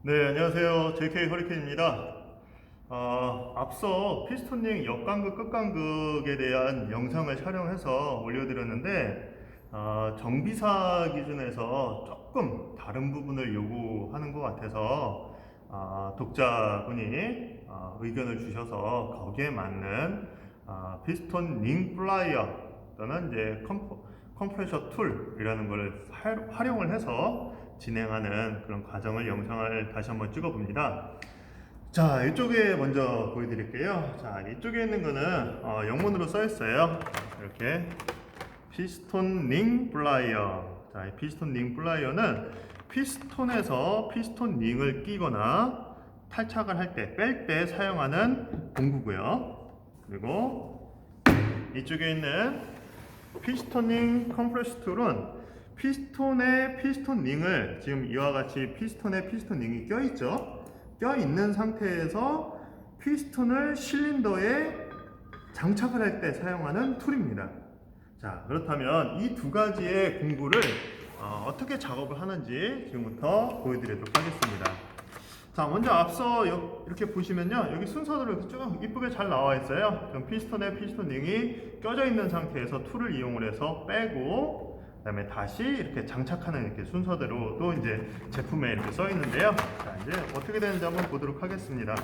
네, 안녕하세요. JK 허리케인입니다. 앞서 피스톤링 역간극, 끝간극에 대한 영상을 촬영해서 올려드렸는데, 정비사 기준에서 조금 다른 부분을 요구하는 것 같아서, 독자분이 의견을 주셔서 거기에 맞는 피스톤 링 플라이어 또는 이제 컴프레셔 툴이라는 걸 활용을 해서 진행하는 그런 과정을 영상을 다시 한번 찍어 봅니다. 자, 이쪽에 먼저 보여드릴게요. 자, 이쪽에 있는 거는 영문으로 써 있어요. 이렇게 피스톤 링 플라이어. 자, 이 피스톤 링 플라이어는 피스톤에서 피스톤 링을 끼거나 탈착을 할 때, 뺄 때 사용하는 공구고요. 그리고 이쪽에 있는 피스토닝 컴프레스 툴은 피스톤에 피스톤 링을 지금 이와 같이 피스톤에 피스톤 링이 껴있죠. 껴있는 상태에서 피스톤을 실린더에 장착을 할 때 사용하는 툴입니다. 자, 그렇다면 이 두 가지의 공구를 어떻게 작업을 하는지 지금부터 보여드리도록 하겠습니다. 자, 먼저 앞서 이렇게 보시면요, 여기 순서대로 이렇게 쭉 이쁘게 잘 나와 있어요. 그럼 피스톤에 피스톤 링이 껴져 있는 상태에서 툴을 이용을 해서 빼고, 그 다음에 다시 이렇게 장착하는 이렇게 순서대로도 이제 제품에 이렇게 써 있는데요. 자, 이제 어떻게 되는지 한번 보도록 하겠습니다.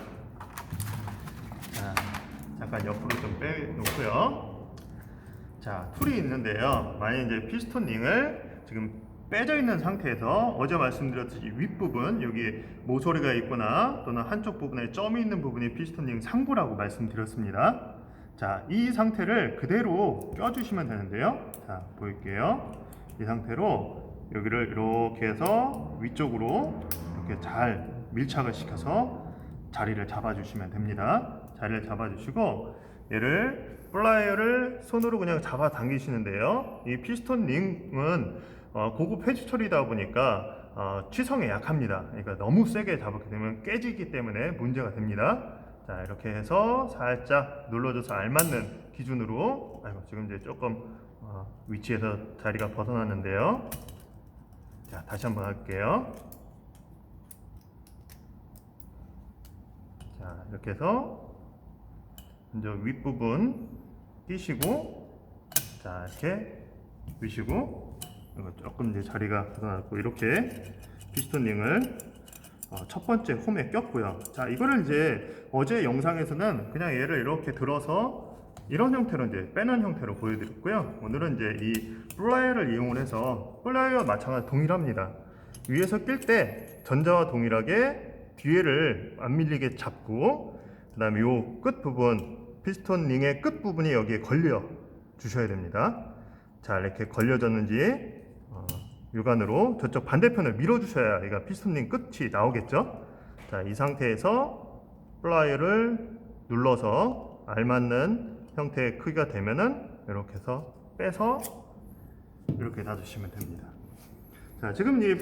자, 잠깐 옆으로 좀 빼놓고요. 자, 툴이 있는데요. 만약 이제 피스톤 링을 지금 빼져 있는 상태에서 어제 말씀드렸듯이 윗부분 여기 모서리가 있거나 또는 한쪽 부분에 점이 있는 부분이 피스톤 링 상부라고 말씀드렸습니다. 자, 이 상태를 그대로 껴주시면 되는데요. 자, 보일게요. 이 상태로 여기를 이렇게 해서 위쪽으로 이렇게 잘 밀착을 시켜서 자리를 잡아주시면 됩니다. 자리를 잡아주시고 얘를 플라이어를 손으로 그냥 잡아 당기시는데요. 이 피스톤 링은 고급 해주 처리다 보니까 취성에 약합니다. 그러니까 너무 세게 잡게 되면 깨지기 때문에 문제가 됩니다. 자, 이렇게 해서 살짝 눌러줘서 알맞는 기준으로, 지금 이제 조금 위치에서 자리가 벗어났는데요. 자, 다시 한번 할게요. 자, 이렇게 해서 먼저 윗부분 끼시고, 자, 이렇게 끼시고, 이거 조금 이제 자리가 벗어났고, 이렇게 피스톤 링을 첫 번째 홈에 꼈고요. 자, 이거를 이제 어제 영상에서는 그냥 얘를 이렇게 들어서 이런 형태로 이제 빼는 형태로 보여드렸고요. 오늘은 이제 이 플라이어를 이용을 해서, 플라이어와 마찬가지 동일합니다. 위에서 낄 때 전자와 동일하게 뒤에를 안 밀리게 잡고, 그 다음에 요 끝 부분, 피스톤 링의 끝 부분이 여기에 걸려 주셔야 됩니다. 자, 이렇게 걸려졌는지 육안으로 저쪽 반대편을 밀어주셔야 얘가 피스톤링 끝이 나오겠죠. 자, 이 상태에서 플라이어를 눌러서 알맞는 형태의 크기가 되면은 이렇게 해서 빼서 이렇게 놔두시면 됩니다. 자, 지금 이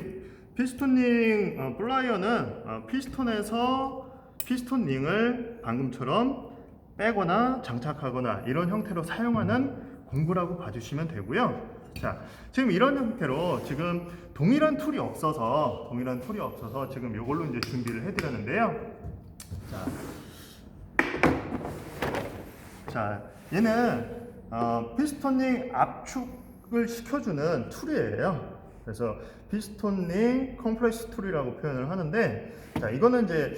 피스톤링 플라이어는 피스톤에서 피스톤링을 방금처럼 빼거나 장착하거나 이런 형태로 사용하는 공구라고 봐주시면 되고요. 자, 지금 이런 형태로 지금 동일한 툴이 없어서 지금 이걸로 이제 준비를 해드렸는데요. 자, 얘는 피스톤링 압축을 시켜주는 툴이에요. 그래서 피스톤링 컴프레스 툴이라고 표현을 하는데, 자, 이거는 이제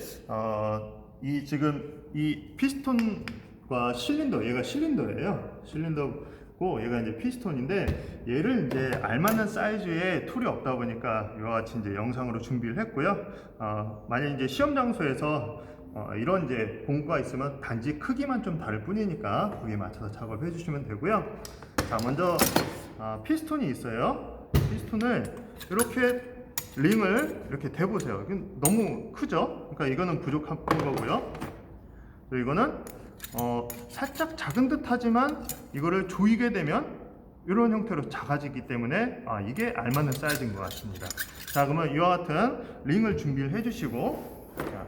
이 지금 이 피스톤과 실린더, 얘가 실린더예요. 실린더고 얘가 이제 피스톤인데, 얘를 이제 알맞는 사이즈의 툴이 없다 보니까 이와 같이 이제 영상으로 준비를 했고요. 만약 이제 시험 장소에서 이런 이제 공구가 있으면 단지 크기만 좀 다를 뿐이니까 거기에 맞춰서 작업해 주시면 되고요. 자, 먼저 피스톤이 있어요. 피스톤을 이렇게 링을 이렇게 대보세요. 이건 너무 크죠? 그러니까 이거는 부족한 거고요. 또 이거는 살짝 작은 듯 하지만 이거를 조이게 되면 이런 형태로 작아지기 때문에 이게 알맞는 사이즈인 것 같습니다. 자, 그러면 이와 같은 링을 준비를 해주시고, 자,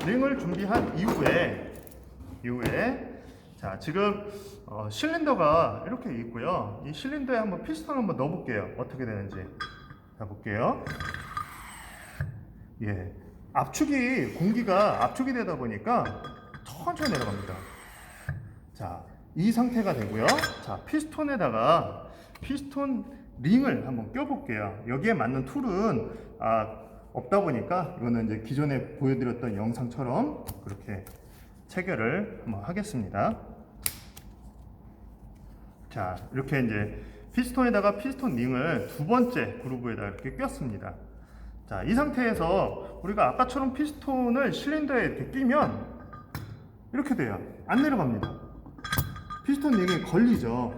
링을 준비한 이후에 자, 지금 실린더가 이렇게 있고요. 이 실린더에 한번 피스톤 한번 넣어볼게요. 어떻게 되는지. 자, 볼게요. 예, 공기가 압축이 되다 보니까 천천히 내려갑니다. 자, 이 상태가 되고요. 자, 피스톤 링을 한번 껴볼게요. 여기에 맞는 툴은 없다 보니까 이거는 이제 기존에 보여드렸던 영상처럼 그렇게 체결을 한번 하겠습니다. 자, 이렇게 이제 피스톤에다가 피스톤 링을 두 번째 그루브에다 이렇게 꼈습니다. 자, 이 상태에서 우리가 아까처럼 피스톤을 실린더에 이렇게 끼면 이렇게 돼요. 안 내려갑니다. 피스톤 링이 걸리죠.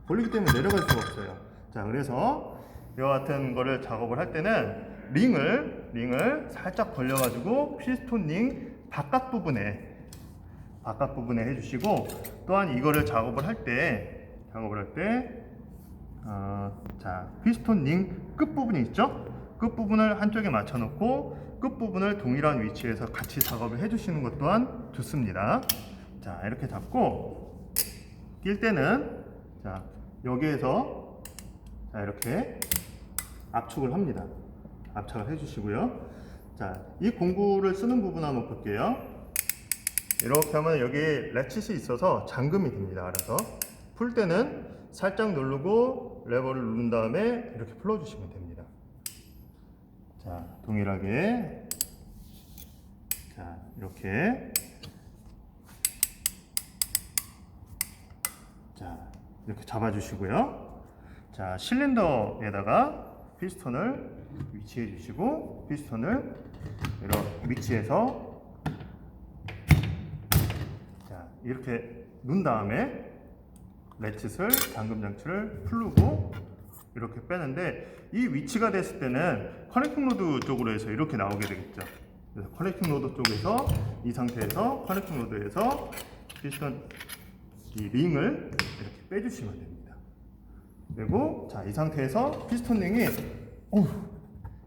걸리기 때문에 내려갈 수가 없어요. 자, 그래서 이와 같은 거를 작업을 할 때는 링을 살짝 벌려가지고 피스톤 링 바깥 부분에 해주시고, 또한 이거를 작업을 할 때 자, 피스톤 링 끝부분이 있죠? 끝부분을 한쪽에 맞춰 놓고 끝부분을 동일한 위치에서 같이 작업을 해주시는 것 또한 좋습니다. 자, 이렇게 잡고 낄 때는 자, 여기에서 자, 이렇게 압축을 합니다. 압착을 해주시고요. 자, 이 공구를 쓰는 부분 한번 볼게요. 이렇게 하면 여기 레칫이 있어서 잠금이 됩니다. 알아서 풀 때는 살짝 누르고 레버를 누른 다음에 이렇게 풀어주시면 됩니다. 자, 동일하게 자, 이렇게 자, 이렇게 잡아주시고요. 자, 실린더에다가 피스톤을 위치해 주시고 피스톤을 이런 위치에서 자, 이렇게 놓은 다음에 레칫을 잠금 장치를 풀고 이렇게 빼는데, 이 위치가 됐을 때는 커넥팅 로드 쪽으로 해서 이렇게 나오게 되겠죠. 그래서 커넥팅 로드 쪽에서 이 상태에서 커넥팅 로드에서 피스톤 이 링을 이렇게 빼주시면 됩니다. 그리고 자, 이 상태에서 피스톤 링이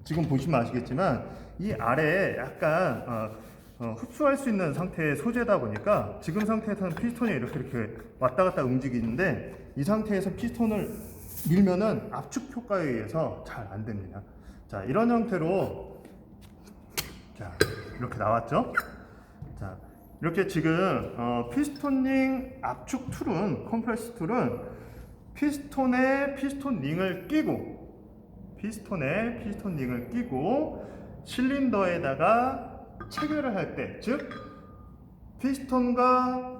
지금 보시면 아시겠지만 이 아래에 약간 흡수할 수 있는 상태의 소재다 보니까 지금 상태에서는 피스톤이 이렇게 왔다 갔다 움직이는데, 이 상태에서 피스톤을 밀면은 압축 효과에 의해서 잘 안 됩니다. 자, 이런 형태로 자, 이렇게 나왔죠? 자, 이렇게 지금 피스톤링 압축 툴은, 컴프레스 툴은 피스톤에 피스톤 링을 끼고 실린더에다가 체결을 할 때, 즉 피스톤과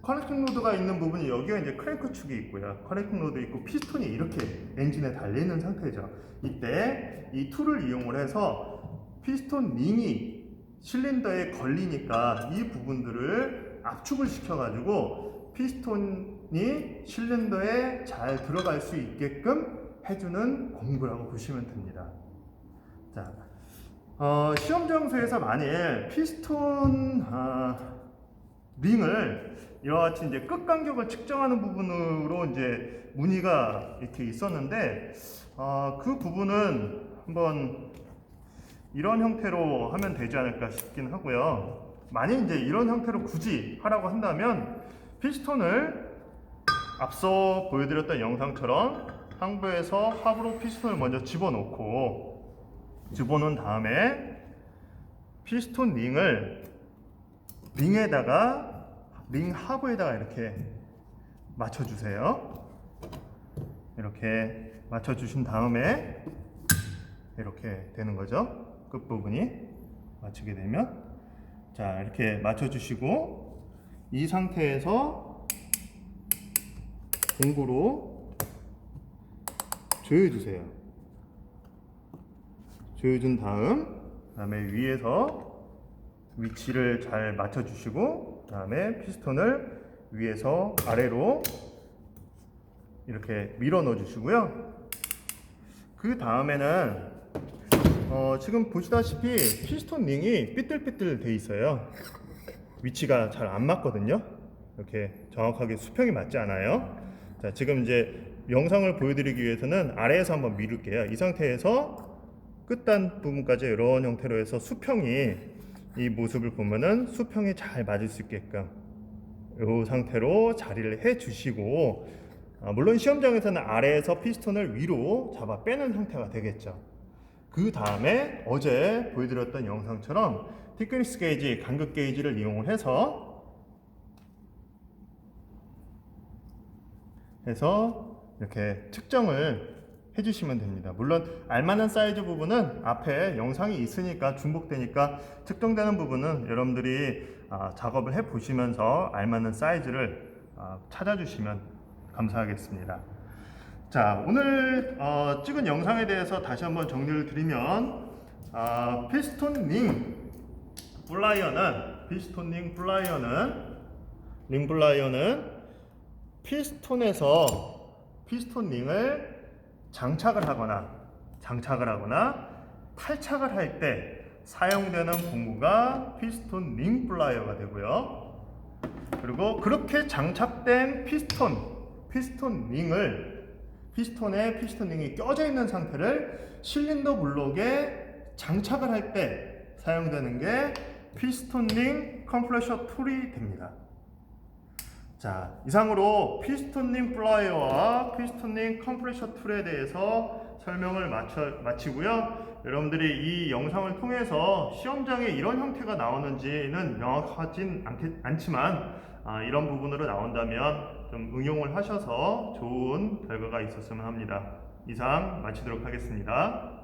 커넥팅 로드가 있는 부분이 여기가 이제 크랭크 축이 있고요. 커넥팅 로드 있고 피스톤이 이렇게 엔진에 달려있는 상태죠. 이때 이 툴을 이용을 해서 피스톤 링이 실린더에 걸리니까 이 부분들을 압축을 시켜가지고 피스톤이 실린더에 잘 들어갈 수 있게끔 해주는 공구라고 보시면 됩니다. 자, 시험 장소에서 만일 피스톤 링을 이와 같이 이제 끝 간격을 측정하는 부분으로 이제 문의가 이렇게 있었는데, 그 부분은 한번 이런 형태로 하면 되지 않을까 싶긴 하고요. 만약 이제 이런 형태로 굳이 하라고 한다면 피스톤을 앞서 보여드렸던 영상처럼 항부에서 하부로 피스톤을 먼저 집어넣은 다음에 피스톤 링을 링 하부에다가 이렇게 맞춰주세요. 이렇게 맞춰주신 다음에 이렇게 되는 거죠. 끝부분이 맞추게 되면, 자, 이렇게 맞춰주시고 이 상태에서 공구로 조여주세요. 조여준 다음에 위에서 위치를 잘 맞춰주시고, 그 다음에 피스톤을 위에서 아래로 이렇게 밀어 넣어 주시고요. 그 다음에는 지금 보시다시피 피스톤 링이 삐뚤삐뚤 돼 있어요. 위치가 잘 안 맞거든요. 이렇게 정확하게 수평이 맞지 않아요. 자, 지금 이제 영상을 보여드리기 위해서는 아래에서 한번 밀을게요. 이 상태에서 끝단 부분까지 이런 형태로 해서 수평이, 이 모습을 보면은 수평이 잘 맞을 수 있게끔 이 상태로 자리를 해 주시고, 물론 시험장에서는 아래에서 피스톤을 위로 잡아 빼는 형태가 되겠죠. 그 다음에 어제 보여드렸던 영상처럼 티크니스 게이지, 간극 게이지를 이용을 해서 이렇게 측정을 해주시면 됩니다. 물론 알만한 사이즈 부분은 앞에 영상이 있으니까 중복되니까 측정되는 부분은 여러분들이 작업을 해 보시면서 알만한 사이즈를 찾아주시면 감사하겠습니다. 자, 오늘 찍은 영상에 대해서 다시 한번 정리를 드리면 피스톤 링 플라이어는 피스톤에서 피스톤 링을 장착을 하거나 탈착을 할 때 사용되는 공구가 피스톤 링 플라이어가 되고요. 그리고 그렇게 장착된 피스톤 링이 껴져 있는 상태를 실린더 블록에 장착을 할 때 사용되는 게 피스톤 링 컴프레셔 툴이 됩니다. 자, 이상으로 피스톤 링 플라이어와 피스톤 링 컴프레셔 툴에 대해서 설명을 마치고요. 여러분들이 이 영상을 통해서 시험장에 이런 형태가 나오는지는 명확하진 않지만 이런 부분으로 나온다면 좀 응용을 하셔서 좋은 결과가 있었으면 합니다. 이상 마치도록 하겠습니다.